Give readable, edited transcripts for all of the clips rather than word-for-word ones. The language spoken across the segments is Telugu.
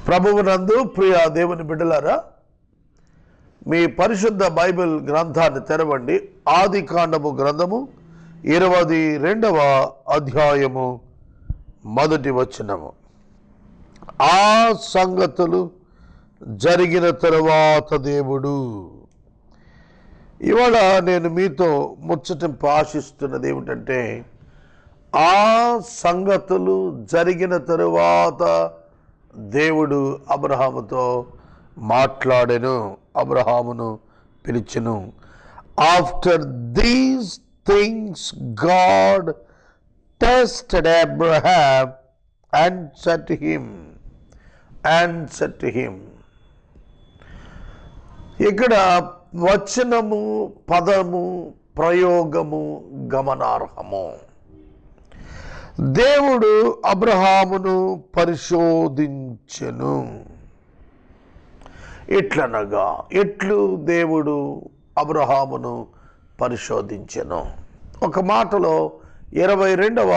ప్రభువునందు ప్రియ దేవుని బిడ్డలారా, మీ పరిశుద్ధ బైబిల్ గ్రంథాన్ని తెరవండి. ఆదికాండము గ్రంథము 22వ అధ్యాయము 1వ వచనము. ఆ సంగతులు జరిగిన తరువాత దేవుడు. ఇవాళ నేను మీతో ముచ్చటింపు ఆశిస్తున్నది ఏమిటంటే, ఆ సంగతులు జరిగిన తరువాత దేవుడు అబ్రహాముతో మాట్లాడెను, అబ్రహామును పిలిచెను. After these things God tested Abraham and said to him. ఇక్కడ వచనము, పదము, ప్రయోగము గమనార్హము. దేవుడు అబ్రహామును పరిశోధించెను. ఎట్లనగా, ఎట్లు దేవుడు అబ్రహామును పరిశోధించెను? ఒక మాటలో 22వ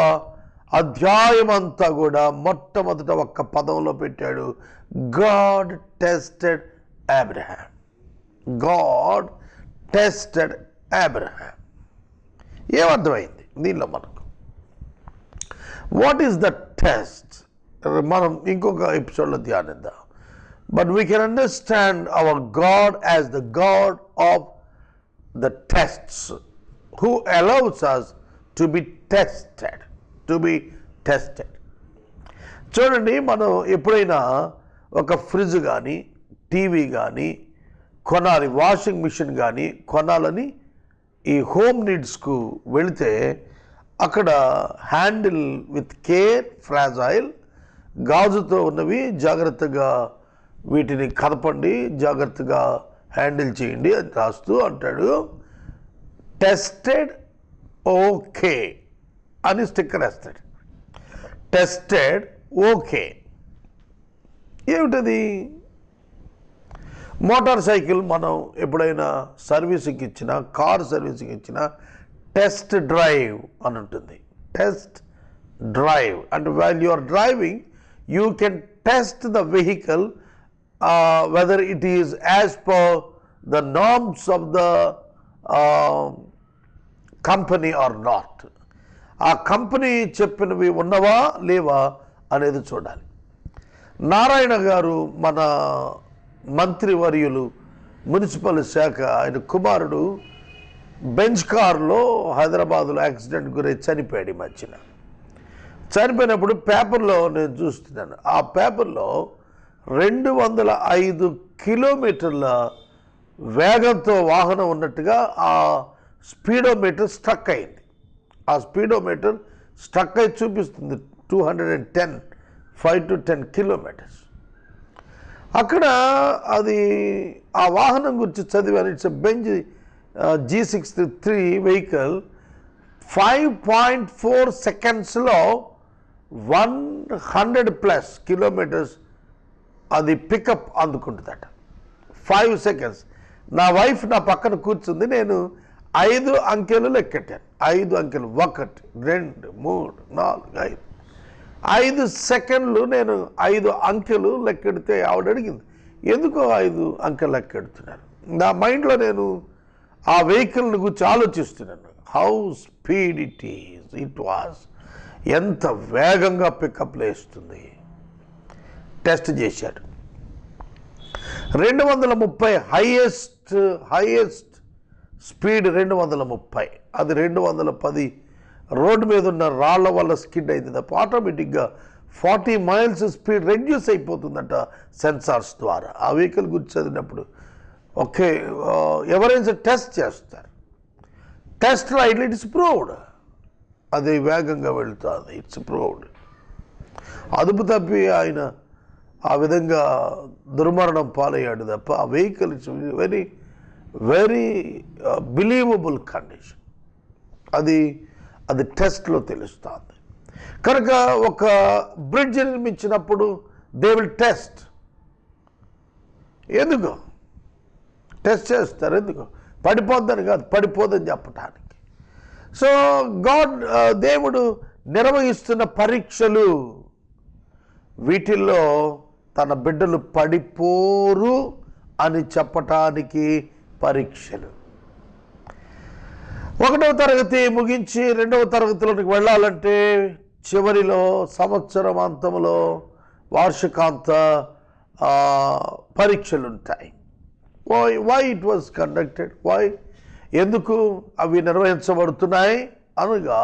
అధ్యాయం అంతా కూడా మొట్టమొదట ఒక్క పదంలో పెట్టాడు, God tested Abraham. God tested Abraham. ఏమర్థమైంది దీనిలో మనకు? What is the test? మనం ఇంకొక ఎపిసోడ్లో ధ్యానిద్దాం. But we can understand our God as the God of the tests, who allows us to be tested. చూడండి, మనం ఎప్పుడైనా ఒక ఫ్రిడ్జ్ కానీ, టీవీ కానీ కొనాలి, వాషింగ్ మిషన్ కానీ కొనాలని ఈ హోమ్ నీడ్స్కు వెళితే అక్కడ హ్యాండిల్ విత్ కేర్, ఫ్రాజైల్, గాజుతో ఉన్నవి, జాగ్రత్తగా వీటిని కదపండి, జాగ్రత్తగా హ్యాండిల్ చేయండి అని రాస్తూ అంటాడు, టెస్టెడ్ ఓకే అని స్టిక్కర్ వేస్తాడు. టెస్టెడ్ ఓకే ఏమిటది? మోటార్ సైకిల్ మనం ఎప్పుడైనా సర్వీసింగ్ ఇచ్చినా, కార్ సర్వీసింగ్ ఇచ్చినా టెస్ట్ డ్రైవ్ అని ఉంటుంది. టెస్ట్ డ్రైవ్ అంటే while you are driving you can test the vehicle whether it is as per the norms of the company or not. ఆ కంపెనీ చెప్పినవి ఉన్నవా లేవా అనేది చూడాలి. నారాయణ గారు, మన మంత్రివర్యులు, మున్సిపల్ శాఖ, ఆయన కుమారుడు బెంచ్ కారులో హైదరాబాదులో యాక్సిడెంట్ గురై చనిపోయాడు. ఈ మధ్యన చనిపోయినప్పుడు పేపర్లో నేను చూస్తున్నాను, ఆ పేపర్లో 205 కిలోమీటర్ల వేగంతో వాహనం ఉన్నట్టుగా ఆ స్పీడోమీటర్ స్ట్రక్ అయింది. ఆ స్పీడోమీటర్ స్ట్రక్ అయి చూపిస్తుంది 210, 5 to 10 కిలోమీటర్స్. అక్కడ అది ఆ వాహనం గురించి చదివాను. ఇట్స్ బెంజ్ G63 వెహికల్ 5.4 సెకండ్స్లో 100+ కిలోమీటర్స్ అది పికప్ అందుకుంటుందట. 5 seconds. నా వైఫ్ నా పక్కన కూర్చుంది, నేను 5 అంకెలు లెక్కెట్టాను. 5 అంకెలు, 1, 2, 3, 4, 5. 5 సెకండ్లు నేను 5 అంకెలు లెక్కెడితే ఆవిడ అడిగింది, ఎందుకో 5 అంకెలు లెక్కెడుతున్నాను. నా మైండ్లో నేను ఆ వెహికల్ని గురించి ఆలోచిస్తున్నాను. హౌ స్పీడ్ ఇట్ వాజ్, ఎంత వేగంగా పికప్లో వేస్తుంది. టెస్ట్ చేశాడు. 230 హైయెస్ట్ స్పీడ్ 230. అది 210 రోడ్డు మీద ఉన్న రాళ్ల వల్ల స్కిడ్ అయింది తప్ప ఆటోమేటిక్గా 40 miles స్పీడ్ రెడ్యూస్ అయిపోతుందట సెన్సార్స్ ద్వారా. ఆ వెహికల్ గురించి చదివినప్పుడు ఓకే, ఎవరైనా టెస్ట్ చేస్తారు. టెస్ట్ రైట్, ఇట్స్ ప్రూవ్డ్, అది వేగంగా వెళుతుంది, ఇట్స్ ప్రూవ్డ్. అదుపు తప్పి ఆయన ఆ విధంగా దుర్మరణం పాలయ్యాడు తప్ప ఆ vehicle it's very very believable condition. అది టెస్ట్లో తెలుస్తుంది. కనుక ఒక బ్రిడ్జ్ నిర్మించినప్పుడు దే విల్ టెస్ట్. ఎందుకు టెస్ట్ చేస్తారు? ఎందుకు? పడిపోద్దని కాదు, పడిపోదని చెప్పటానికి. సో దేవుడు నిర్వహిస్తున్న పరీక్షలు, వీటిల్లో తన బిడ్డలు పడిపోరు అని చెప్పటానికి పరీక్షలు. 1వ తరగతి ముగించి 2వ తరగతిలోకి వెళ్ళాలంటే చివరిలో సంవత్సరం అంతంలో వార్షికాంత పరీక్షలు ఉంటాయి. వై ఇట్ వాజ్ కండక్టెడ్, ఎందుకు అవి నిర్వహించబడుతున్నాయి అనగా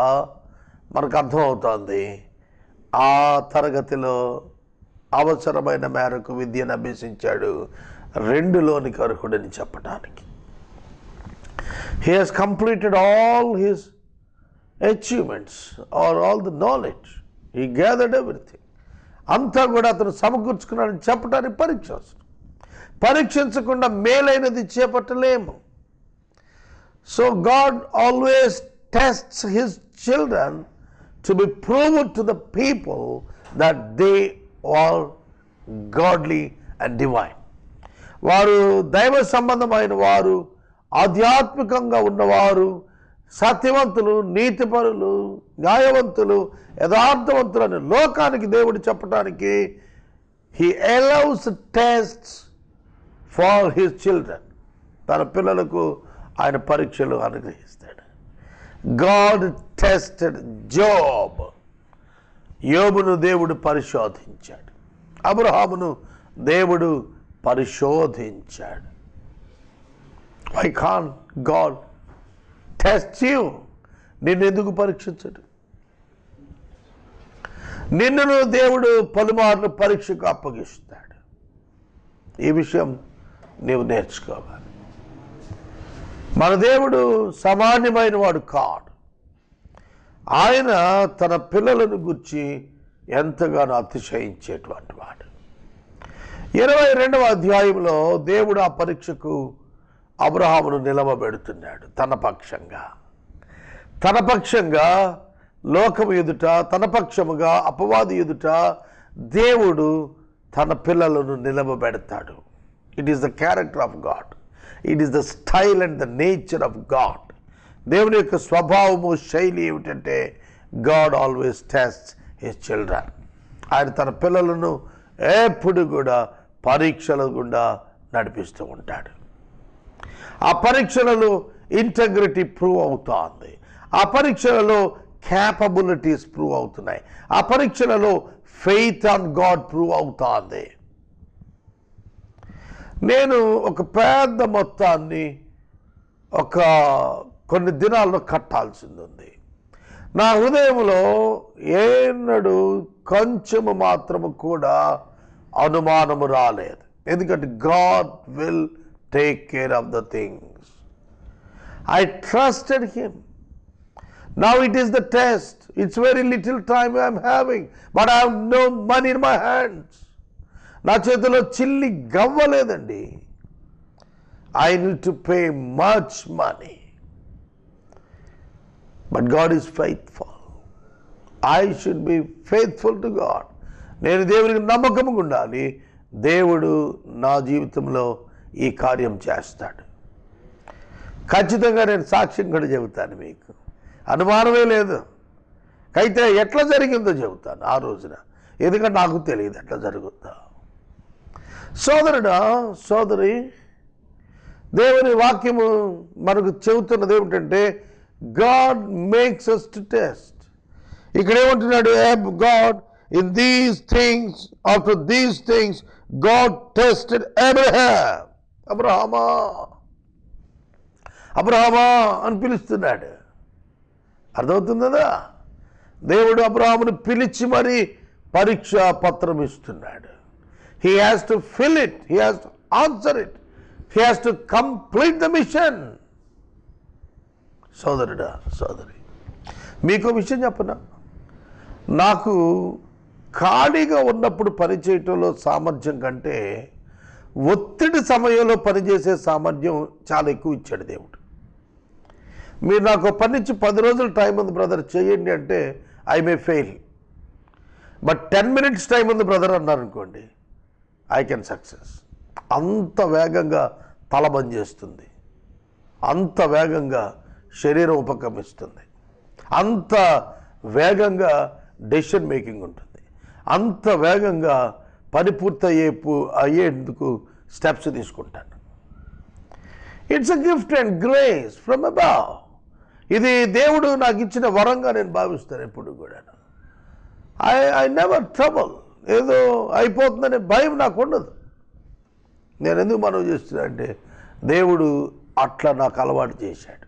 మనకు అర్థమవుతోంది ఆ తరగతిలో అవసరమైన మేరకు విద్యను అభ్యసించాడు, 2లోనికి అర్హుడని చెప్పడానికి. He has completed all his achievements or all the knowledge. He gathered everything. అంతా కూడా అతను సమకూర్చుకున్నాడని చెప్పడానికి పరీక్ష అవసరం. పరీక్షించకుండా మేలైనది చేపట్టలేము. So God always tests his children to be proved to the people that they are godly and divine. వారు దైవ సంబంధమైన వారు, ఆధ్యాత్మికంగా ఉన్నవారు, సత్యవంతులు, నీతిపరులు, న్యాయవంతులు, యథార్థవంతులని లోకానికి దేవుడు చెప్పడానికి he allows tests for his children. తన పిల్లలకు ఆయన పరీక్షలు అనుగ్రహిస్తాడు. God tested Job. యోబును దేవుడు పరిశోధించాడు. అబ్రహామును దేవుడు పరిశోధించాడు. Why can't God test you? నిన్ను ఎందుకు పరీక్షించడు? నిన్ను దేవుడు పలుమార్లు పరీక్షకు అప్పగిస్తాడు. ఈ విషయం నీవు నేర్చుకోవాలి. మన దేవుడు సామాన్యమైన వాడు కాడు. ఆయన తన పిల్లలను గురించి ఎంతగానో అతిశయించేటువంటి వాడు. 22వ అధ్యాయంలో దేవుడు ఆ పరీక్షకు అబ్రహామును నిలవబెడుతున్నాడు. తన పక్షంగా లోకము ఎదుట, తన పక్షముగా అపవాది ఎదుట దేవుడు తన పిల్లలను నిలవబెడతాడు. It is the character of God. It is the style and the nature of God. దేవుని యొక్క స్వభావము, శైలి ఏమిటంటే God always tests his children. ఆయన తన పిల్లలను ఎప్పుడు కూడా పరీక్షల గుండా నడిపిస్తూ ఉంటాడు. ఆ పరీక్షలలో ఇంటెగ్రిటీ ప్రూవ్ అవుతుంది. ఆ పరీక్షలలో క్యాపబిలిటీస్ ప్రూవ్ అవుతున్నాయి. ఆ పరీక్షలలో ఫెయిత్ ఆన్ గాడ్ ప్రూవ్ అవుతుంది. నేను ఒక పెద్ద మొత్తాన్ని కొన్ని దినాల్లో కట్టాల్సింది ఉంది. నా హృదయంలో ఏనాడు కొంచెము మాత్రము కూడా అనుమానము రాలేదు. ఎందుకంటే God will take care of the things. I trusted him. Now it is the test. It's very little time I am having, but I have no money in my hands. నా చేతిలో చిల్లి గవ్వలేదండి. I need to pay much money. But God is faithful. I should be faithful to God. నేను దేవునికి నమ్మకంగా ఉండాలి. దేవుడు నా జీవితంలో ఈ కార్యం చేస్తాడు. ఖచ్చితంగా నేను సాక్ష్యం కూడా చెబుతాను, మీకు అనుమానమే లేదు. అయితే ఎట్లా జరిగిందో చెబుతాను ఆ రోజున, ఎందుకంటే నాకు తెలియదు ఎట్లా జరుగుతుందో. సోదరుడా, సోదరి, దేవుని వాక్యము మనకు చెబుతున్నది ఏమిటంటే God makes us to test. ఇక్కడ ఏమంటున్నాడు? God in these things, after these things God tested Abraham. అబ్రహామా అబ్రహామా అని పిలుస్తున్నాడు. అర్థమవుతుందా? దేవుడు అబ్రహామును పిలిచి మరి పరీక్షా పత్రం ఇస్తున్నాడు. He has to fill it, he has to answer it, he has to complete the mission. సోదరుడా, సోదరి, మీకు విషయం చెప్పనా? నాకు ఖాళీగా ఉన్నప్పుడు పనిచేయటంలో సామర్థ్యం కంటే ఒత్తిడి సమయంలో పనిచేసే సామర్థ్యం చాలా ఎక్కువ ఇచ్చాడు దేవుడు. మీరు నాకు పని ఇచ్చి 10 రోజులు టైం ఉంది బ్రదర్ చేయండి అంటే I may fail, but 10 minutes time ఉంది బ్రదర్ అన్నారనుకోండి, ఐ కెన్ సక్సెస్. అంత వేగంగా తల బంద్ చేస్తుంది, అంత వేగంగా శరీరం ఉపక్రమిస్తుంది, అంత వేగంగా డెసిషన్ మేకింగ్ ఉంటుంది, అంత వేగంగా పని అయ్యేందుకు స్టెప్స్ తీసుకుంటాను. It's a gift and grace from above. ఇది దేవుడు నాకు ఇచ్చిన వరంగా నేను భావిస్తాను ఎప్పుడు కూడా. I never trouble. ఏదో అయిపోతుందనే భయం నాకు ఉండదు. నేను ఎందుకు మనవి చేస్తున్నా అంటే దేవుడు అట్లా నాకు అలవాటు చేశాడు.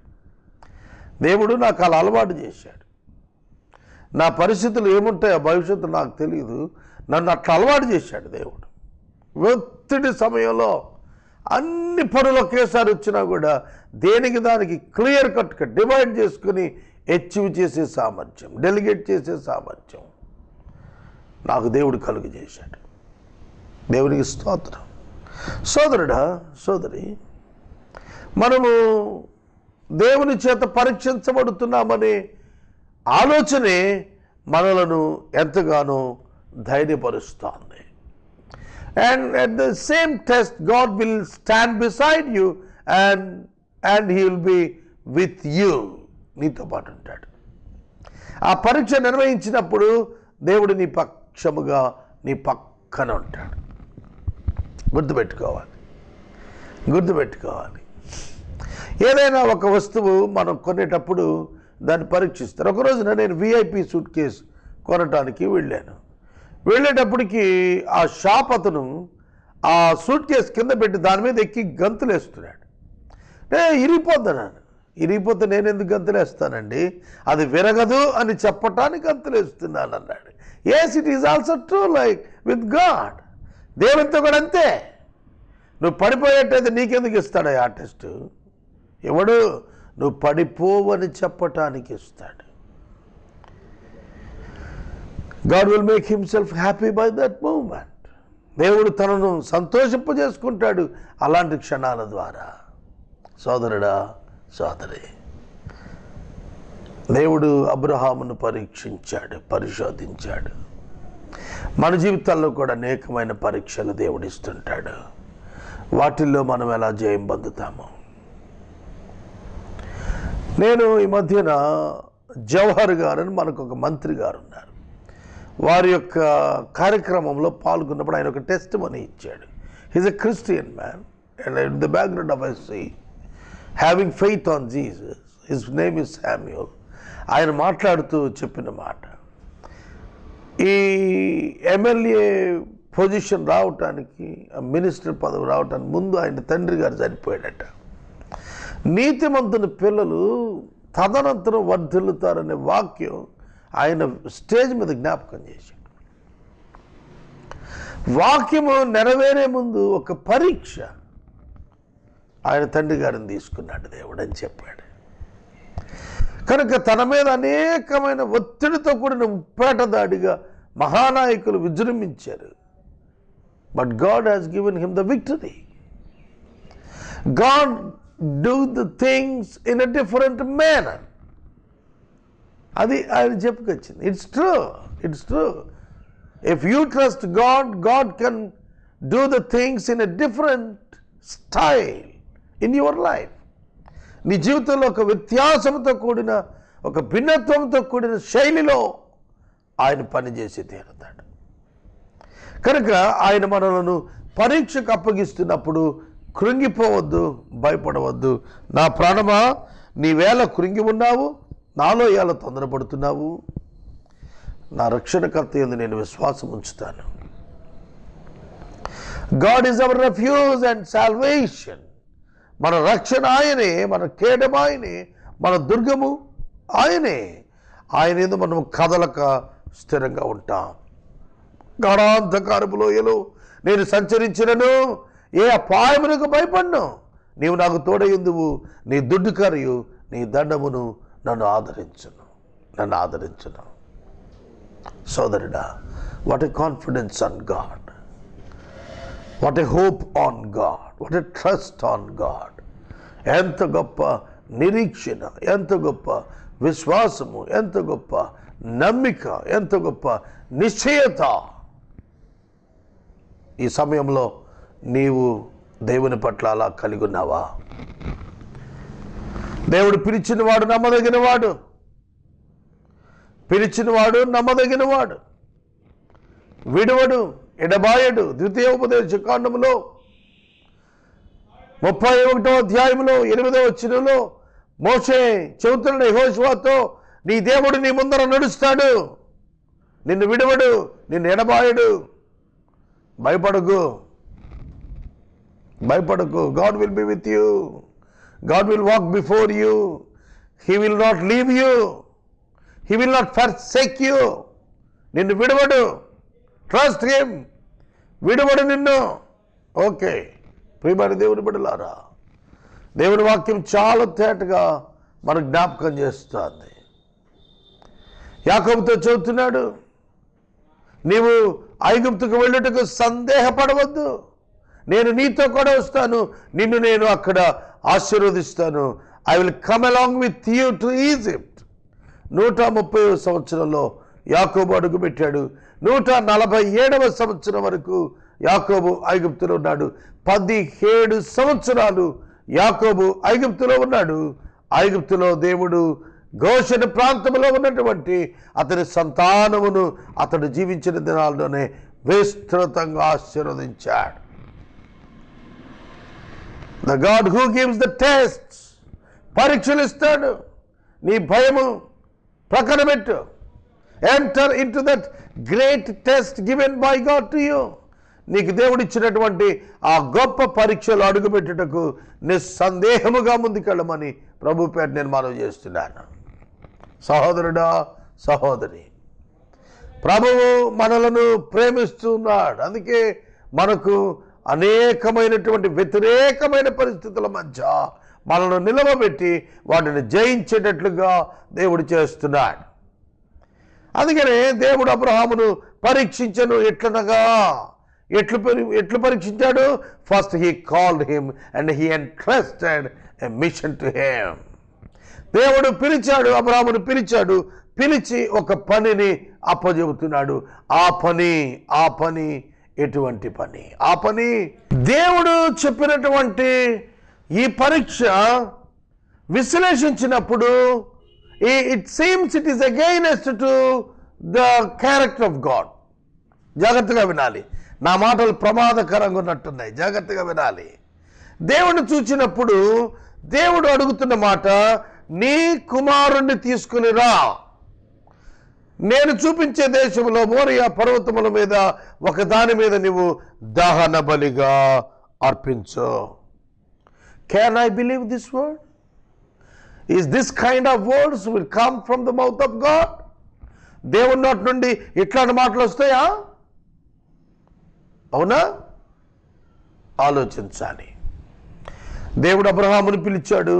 దేవుడు నాకు అలా అలవాటు చేశాడు. నా పరిస్థితులు ఏముంటాయో భవిష్యత్తు నాకు తెలియదు, నన్ను అట్లా అలవాటు చేశాడు దేవుడు. ఒత్తిడి సమయంలో అన్ని పనులు ఒకేసారి వచ్చినా కూడా దేనికి దానికి క్లియర్ కట్గా డివైడ్ చేసుకుని అచీవ్ చేసే సామర్థ్యం, డెలిగేట్ చేసే సామర్థ్యం నాకు దేవుడు కలుగు చేశాడు. దేవునికి స్తోత్రం. సోదరుడా, సోదరి, మనము దేవుని చేత పరీక్షించబడుతున్నామనే ఆలోచనే మనలను ఎంతగానో ధైర్యపరుస్తోంది. And at the same test, God will stand beside you and He will be with you. నీతో పాటు ఉంటాడు. ఆ పరీక్ష నిర్వహించినప్పుడు దేవుడు నీ పక్షముగా నీ పక్కన ఉంటాడు. గుర్తుపెట్టుకోవాలి. ఏదైనా ఒక వస్తువు మనం కొనేటప్పుడు దాన్ని పరీక్షిస్తారు. ఒక రోజున నేను VIP సూట్ కేసు కొనటానికి వెళ్ళేటప్పటికి ఆ షాప్ అతను ఆ సూట్ కేసు కింద పెట్టి దాని మీద ఎక్కి గంతులేస్తున్నాడు. ఇరిగిపోతే నేను ఎందుకు గంతులేస్తానండి, అది విరగదు అని చెప్పటానికి గంతులేస్తున్నాను అన్నాడు. Yes, it is also true like with God. దేవునితో కూడా అంతే. నువ్వు పడిపోయేట్టయితే నీకెందుకు ఇస్తాడు ఆ టెస్ట్? ఎవడు? నువ్వు పడిపోవని చెప్పటానికి ఇస్తాడు. God will make himself happy by that moment. దేవుడు తనను సంతోషింపజేసుకుంటాడు అలాంటి క్షణాల ద్వారా. సోదరుడా, సోదరి, దేవుడు అబ్రహామును పరిశోధించాడు. మన జీవితాల్లో కూడా అనేకమైన పరీక్షలు దేవుడు ఇస్తుంటాడు. వాటిల్లో మనం ఎలా జయం పొందుతాము? నేను ఈ మధ్యన జవహర్ గారు అని మనకు ఒక మంత్రి గారు ఉన్నారు. వారి యొక్క కార్యక్రమంలో పాల్గొన్నప్పుడు ఆయన ఒక టెస్ట్ మనీ ఇచ్చాడు. He's a Christian man and in the background of I see having faith on Jesus. His name is Samuel. ఆయన మాట్లాడుతూ చెప్పిన మాట, ఈ ఎమ్మెల్యే పొజిషన్ రావటానికి, మినిస్టర్ పదవి రావటానికి ముందు ఆయన తండ్రి గారు చనిపోయాడట. నీతిమంతుని పిల్లలు తదనంతరం వర్ధిల్లుతారనే వాక్యం ఆయన స్టేజ్ మీద జ్ఞాపకం చేశాడు. వాక్యము నెరవేరే ముందు ఒక పరీక్ష ఆయన తండ్రి గారిని తీసుకున్నాడు దేవుడు అని చెప్పాడు. కనుక తన మీద అనేకమైన ఒత్తిడితో కూడిన పేటదాడిగా మహానాయకులు విజృంభించారు. But God has given him the victory. God do the things in a different manner. అది ఆయన చెప్పుకొచ్చింది. It's true. If you trust God, God can do the things in a different style in your life. నీ జీవితంలో ఒక వ్యత్యాసంతో కూడిన, ఒక భిన్నత్వంతో కూడిన శైలిలో ఆయన పనిచేసి తీరుతాడు. కనుక ఆయన మనలను పరీక్షకు అప్పగిస్తున్నప్పుడు కృంగిపోవద్దు, భయపడవద్దు. నా ప్రాణమా, నీవేళ కృంగి ఉన్నావు, నాలో ఎలా తొందరపడుతున్నావు? నా రక్షణకర్త యందు నేను విశ్వాసం ఉంచుతాను. God is our refuge and salvation. మన రక్షణ ఆయనే, మన కేడము ఆయనే, మన దుర్గము ఆయనే. ఆయన యందు మనం కదలక స్థిరంగా ఉంటాం. గాఢాంధకారపు లోయలో నేను సంచరించినను ఏ అపాయమునకు భయపడను. నీవు నాకు తోడయుందువు, నీ దుడ్డుకరియు నీ దండమును నన్ను ఆదరించును. సోదరుడా, what a confidence on God, what a hope on God, what a trust on God. ఎంత గొప్ప నిరీక్షణ, ఎంత గొప్ప విశ్వాసము, ఎంత గొప్ప నమ్మిక, ఎంత గొప్ప నిశ్చయత. ఈ సమయంలో నీవు దేవుని పట్ల అలా కలిగి ఉన్నావా? దేవుడు పిలిచినవాడు నమ్మదగినవాడు, పిలిచినవాడు నమ్మదగినవాడు, విడువడు, ఎడబాయడు. ద్వితీయోపదేశ కాండములో 31వ అధ్యాయంలో 8వ వచనంలో మోషే చెబుతున్నాడు యెహోషువతో, నీ దేవుడు నీ ముందర నడుస్తాడు, నిన్ను విడవడు, నిన్ను ఎడబాయడు, భయపడకు. God will be with you, God will walk before you, he will not leave you, he will not forsake you. నిన్ను విడవడు, ట్రస్ట్ హిమ్, విడవడు నిన్ను. ఓకే ప్రియమైన దేవుని బిడ్డలారా, దేవుని వాక్యం చాలా తేటగా మనకు జ్ఞాపకం చేస్తుంది. యాకోబుతో చెబుతున్నాడు, నీవు ఐగుప్తుకు వెళ్ళుటకు సందేహపడవద్దు, నేను నీతో కూడా వస్తాను, నిన్ను నేను అక్కడ ఆశీర్వదిస్తాను. I will come along with you to Egypt. 130వ సంవత్సరంలో యాకోబు అడుగుపెట్టాడు. 147వ సంవత్సరం వరకు యాకోబు ఐగుప్తులో ఉన్నాడు. 17 సంవత్సరాలు యాకోబు ఐగుప్తులో ఉన్నాడు. ఐగుప్తులో దేవుడు గోషెను ప్రాంతంలో ఉన్నటువంటి అతని సంతానమును అతడు జీవించిన దినాల్లోనే విస్తృతంగా ఆశీర్వదించాడు. The God who gives the test, పరీక్షలు ఇస్తాడు. నీ భయము ప్రక్కన పెట్టు. Enter in to that great test given by God to you. నీకు దేవుడిచ్చినటువంటి ఆ గొప్ప పరీక్షలు అడుగుపెట్టుటకు నిస్సందేహముగా ముందుకెళ్ళమని ప్రభు పేరు నేను మనవి చేస్తున్నాను. సహోదరుడా, సహోదరి, ప్రభువు మనలను ప్రేమిస్తున్నాడు. అందుకే మనకు అనేకమైనటువంటి వ్యతిరేకమైన పరిస్థితుల మధ్య మనల్ని నిలవబెట్టి వాటిని జయించేటట్లుగా దేవుడు చేస్తున్నాడు. అందుకనే దేవుడు అబ్రహామును పరీక్షించను. ఎట్లనగా ఎట్లు పరీక్షించాడు? First he called him and he entrusted a mission to him. దేవుడు పిలిచాడు, అబ్రహామును పిలిచాడు, పిలిచి ఒక పనిని అప్పచెబుతున్నాడు. ఆ పని ఎటువంటి పని? ఆ పని దేవుడు చెప్పినటువంటి ఈ పరీక్ష విశ్లేషించినప్పుడు it seems it is against to the character of God. జాగ్రత్తగా వినాలి, నా మాటలు ప్రమాదకరంగా ఉన్నట్టున్నాయి, జాగ్రత్తగా వినాలి. దేవుడిని చూచినప్పుడు దేవుడు అడుగుతున్న మాట, నీ కుమారుణ్ణి తీసుకుని రా, నేను చూపించే దేశంలో మోరియా పర్వతముల మీద ఒక దాని మీద నువ్వు దహన బలిగా అర్పించు. Can I believe this word? Is this kind of words will come from the mouth of God? దేవుని నోటి నుండి ఇట్లాంటి మాటలు వస్తాయా? అవునా? ఆలోచించాలి. దేవుడు అబ్రహామును పిలిచాడు.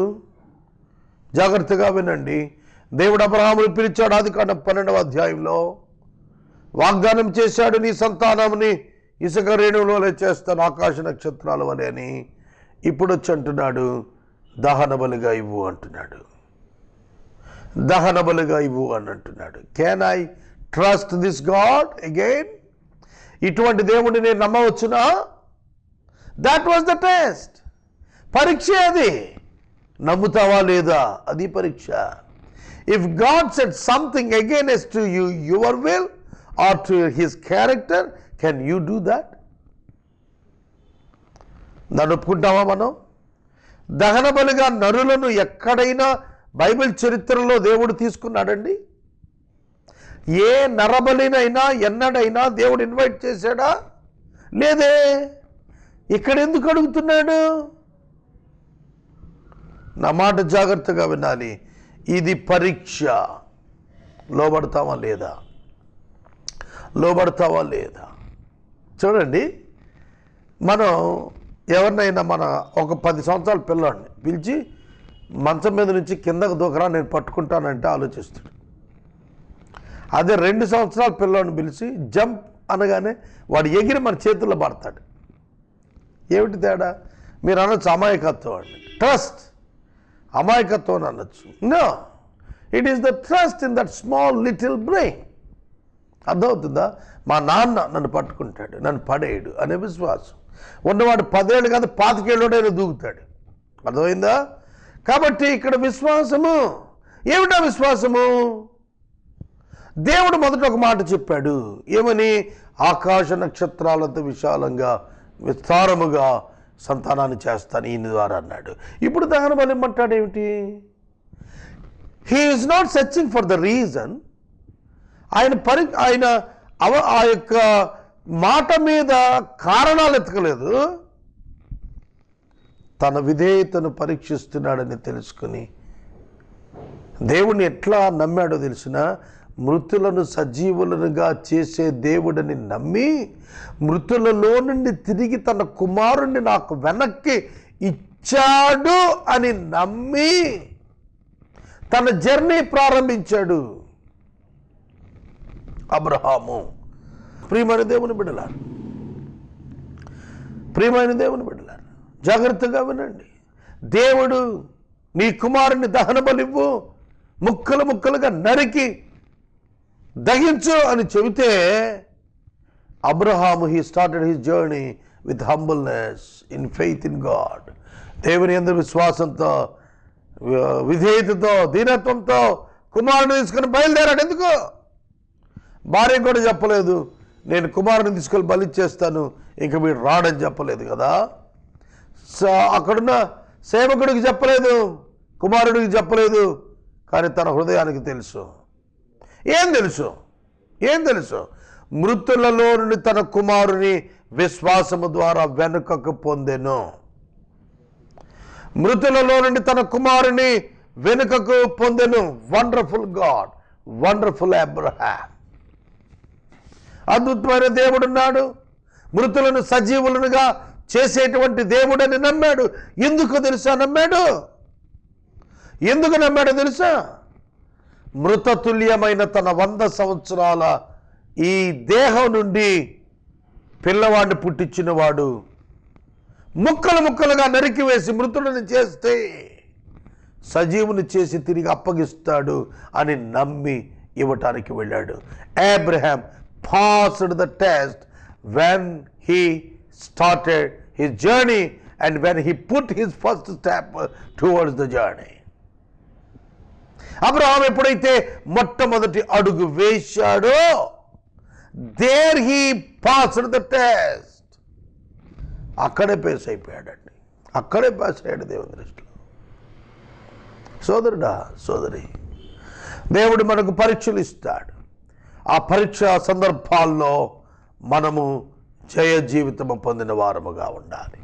జాగ్రత్తగా వినండి. దేవుడు అబ్రహామును పిలిచాడు. ఆదికాండం 12వ అధ్యాయంలో వాగ్దానం చేశాడు, నీ సంతానాన్ని ఇసుక రేణువుల చేస్తాను, ఆకాశ నక్షత్రాల వలె అని. ఇప్పుడు వచ్చి అంటున్నాడు, దహన బలిగా ఇవ్వు అంటున్నాడు. దహన బలిగా ఇవ్వు అని అంటున్నాడు. Can I trust this God again? ఇటువంటి దేవుడిని నేను నమ్మవచ్చునా? That was the test. పరీక్ష అది. నమ్ముతావా లేదా? అది పరీక్ష. If God said something against to you, your will or to his character, can you do that? దాన్ని ఒప్పుకుంటావా మనం? దహన బలిగా నరులను ఎక్కడైనా బైబిల్ చరిత్రలో దేవుడు తీసుకున్నాడండి? ఏ నరబలినైనా ఎన్నడైనా దేవుడు ఇన్వైట్ చేశాడా? లేదే. ఇక్కడ ఎందుకు అడుగుతున్నాడు? నా మాట జాగ్రత్తగా వినాలి. ఇది పరీక్ష. లోబడతావా లేదా? లోబడతావా లేదా? చూడండి, మనం ఎవరినైనా ఒక 10 సంవత్సరాల పిల్లాడిని పిలిచి మంచం మీద నుంచి కిందకు దూకరా, నేను పట్టుకుంటానంటే ఆలోచిస్తాడు. అదే 2 సంవత్సరాల పిల్లాడిని పిలిచి జంప్ అనగానే వాడు ఎగిరి మన చేతుల్లో పడతాడు. ఏమిటి తేడా? మీరు అనొచ్చు అమాయకత్వం అండి. ట్రస్ట్, అమాయకత్వం అని అనొచ్చు. No, it is the trust in that small little brain. అర్థమవుతుందా? మా నాన్న నన్ను పట్టుకుంటాడు, నన్ను పడేయడు అనే విశ్వాసం ఉన్నవాడు 10 ఏళ్ళు కాదు 25 ఏళ్ళోడైనా దూకుతాడు. అర్థమైందా? కాబట్టి ఇక్కడ విశ్వాసము ఏమిటా? విశ్వాసము దేవుడు మొదట ఒక మాట చెప్పాడు. ఏమని? ఆకాశ నక్షత్రాలతో విశాలంగా విస్తారముగా సంతానాన్ని చేస్తాను ఈయన ద్వారా అన్నాడు. ఇప్పుడు దహన బలి ఇమ్మంటాడు ఏమిటి? He is not searching for the reason. ఆయన ఆ యొక్క మాట మీద కారణాలు ఎతకలేదు, తన విధేయతను పరీక్షిస్తున్నాడని తెలుసుకుని దేవుణ్ణి ఎట్లా నమ్మాడో తెలిసిన, మృతులను సజీవులనుగా చేసే దేవుడని నమ్మి మృతులలో నుండి తిరిగి తన కుమారుణ్ణి నాకు వెనక్కి ఇచ్చాడు అని నమ్మి తన జర్నీ ప్రారంభించాడు అబ్రహాము. ప్రియమైన దేవుని బిడ్డలారు, జాగ్రత్తగా వినండి. దేవుడు నీ కుమారుని దహన బలివ్వు, ముక్కలు ముక్కలుగా నరికి దహించు అని చెబితే Abraham he started his journey with humbleness in faith in God. దేవుని యందు విశ్వాసంతో, విధేయతతో, దీనత్వంతో కుమారుని తీసుకొని బయలుదేరాడు. ఎందుకు? భార్య కూడా చెప్పలేదు నేను కుమారుని తీసుకొని బలి చేస్తాను, ఇంక వీడు రాడని చెప్పలేదు కదా. అక్కడున్న సేవకుడికి చెప్పలేదు, కుమారుడికి చెప్పలేదు, కానీ తన హృదయానికి తెలుసు. ఏం తెలుసు? మృతులలో నుండి తన కుమారుని విశ్వాసము ద్వారా వెనుకకు పొందెను. మృతులలో నుండి తన కుమారుని వెనుకకు పొందెను. Wonderful God, wonderful Abraham. అద్భుతమైన దేవుడున్నాడు, మృతులను సజీవులనుగా చేసేటువంటి దేవుడని నమ్మాడు. ఎందుకు నమ్మాడో తెలుసా? మృతతుల్యమైన తన 100 సంవత్సరాల ఈ దేహం నుండి పిల్లవాడిని పుట్టించిన వాడు ముక్కలు ముక్కలుగా నరికివేసి మృతులను చేస్తే సజీవుని చేసి తిరిగి అప్పగిస్తాడు అని నమ్మి ఇవ్వటానికి వెళ్ళాడు. Abraham passed the test when he started his journey and when he put his first step towards the journey. Abraham ఎప్పుడైతే మొట్టమొదటి అడుగు వేశాడో there he passed the test. అక్కడే పాస్ అయిపోయాడండి, అక్కడే పాస్ అయ్యాడు దేవుని దృష్టిలో. సోదరుడా, సోదరి, దేవుడు మనకు పరీక్షలు ఇస్తాడు. ఆ పరీక్ష సందర్భాల్లో మనము జయ జీవితము పొందిన వారముగా ఉండాలి.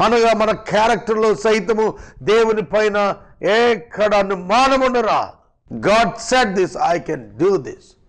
అనగా మన క్యారెక్టర్లో సైతము దేవుని పైన ఎక్కడ అనుమానం ఉండరా. God said this, I can do this.